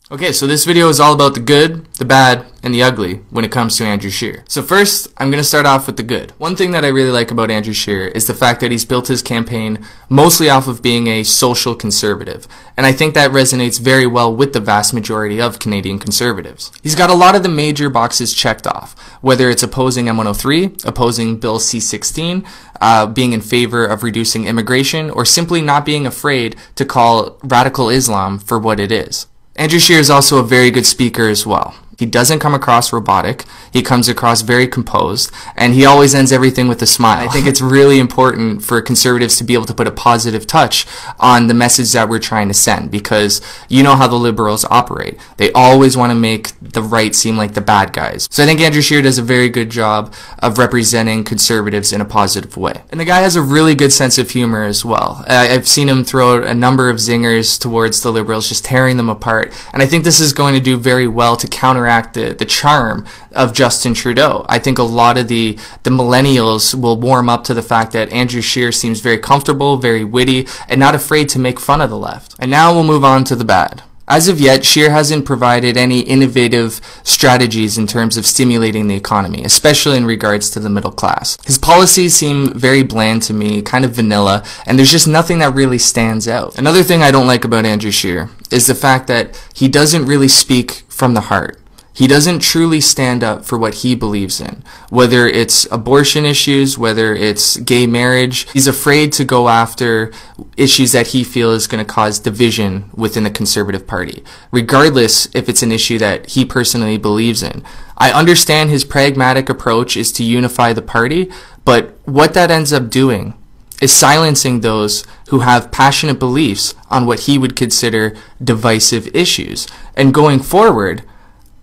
Okay, so this video is all about the good, the bad, and the ugly when it comes to Andrew Scheer. So first, I'm going to start off with the good. One thing that I really like about Andrew Scheer is the fact that he's built his campaign mostly off of being a social conservative. And I think that resonates very well with the vast majority of Canadian conservatives. He's got a lot of the major boxes checked off, whether it's opposing M103, opposing Bill C-16, being in favor of reducing immigration, or simply not being afraid to call radical Islam for what it is. Andrew Scheer is also a very good speaker as well. He doesn't come across robotic, he comes across very composed, and he always ends everything with a smile. I think it's really important for conservatives to be able to put a positive touch on the message that we're trying to send, because you know how the liberals operate. They always want to make the right seem like the bad guys. So I think Andrew Scheer does a very good job of representing conservatives in a positive way. And the guy has a really good sense of humor as well. I've seen him throw out a number of zingers towards the liberals, just tearing them apart, and I think this is going to do very well to counteract the charm of Justin Trudeau. I think a lot of the millennials will warm up to the fact that Andrew Scheer seems very comfortable, very witty, and not afraid to make fun of the left. And now we'll move on to the bad. As of yet, Scheer hasn't provided any innovative strategies in terms of stimulating the economy, especially in regards to the middle class. His policies seem very bland to me, kind of vanilla, and there's just nothing that really stands out. Another thing I don't like about Andrew Scheer is the fact that he doesn't really speak from the heart. He doesn't truly stand up for what he believes in, whether it's abortion issues, whether it's gay marriage. He's afraid to go after issues that he feels is going to cause division within the Conservative Party, regardless if it's an issue that he personally believes in. I understand his pragmatic approach is to unify the party, but what that ends up doing is silencing those who have passionate beliefs on what he would consider divisive issues. And going forward,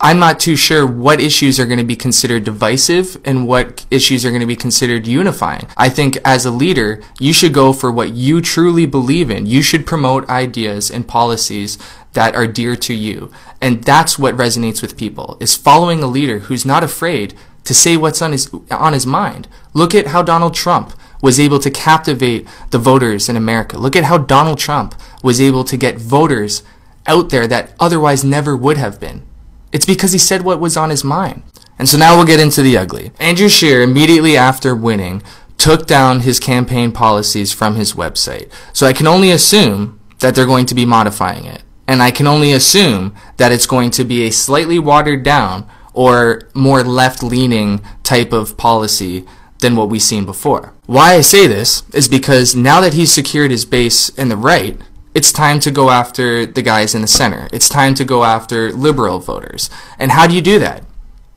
I'm not too sure what issues are going to be considered divisive and what issues are going to be considered unifying. I think as a leader, you should go for what you truly believe in. You should promote ideas and policies that are dear to you. And that's what resonates with people, is following a leader who's not afraid to say what's on his mind. Look at how Donald Trump was able to captivate the voters in America. Look at how Donald Trump was able to get voters out there that otherwise never would have been. It's because he said what was on his mind. And so now we'll get into the ugly. Andrew Scheer, immediately after winning, took down his campaign policies from his website. So I can only assume that they're going to be modifying it. And I can only assume that it's going to be a slightly watered down or more left-leaning type of policy than what we've seen before. Why I say this is because now that he's secured his base in the right, it's time to go after the guys in the center. It's time to go after liberal voters. And how do you do that?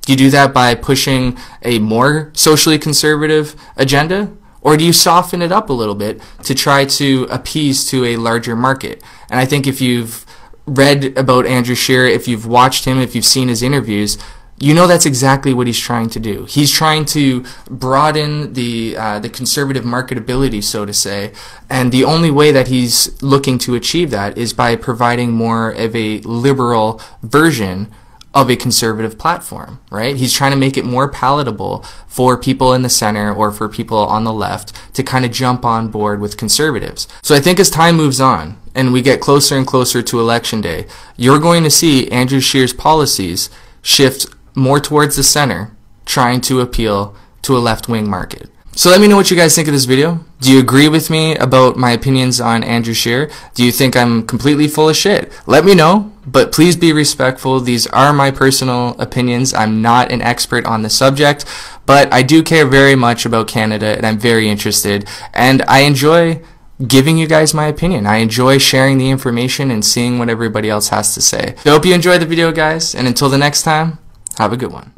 Do you do that by pushing a more socially conservative agenda? Or do you soften it up a little bit to try to appease to a larger market? And I think if you've read about Andrew Scheer, if you've watched him, if you've seen his interviews, you know that's exactly what he's trying to do. He's trying to broaden the conservative marketability, so to say, and the only way that he's looking to achieve that is by providing more of a liberal version of a conservative platform, right? He's trying to make it more palatable for people in the center or for people on the left to kind of jump on board with conservatives. So I think as time moves on and we get closer and closer to Election Day, you're going to see Andrew Scheer's policies shift more towards the center, trying to appeal to a left-wing market. So let me know what you guys think of this video. Do you agree with me about my opinions on Andrew Scheer? Do you think I'm completely full of shit? Let me know, but please be respectful. These are my personal opinions. I'm not an expert on the subject, but I do care very much about Canada, and I'm very interested, and I enjoy giving you guys my opinion. I enjoy sharing the information and seeing what everybody else has to say. So I hope you enjoyed the video, guys, and until the next time, have a good one.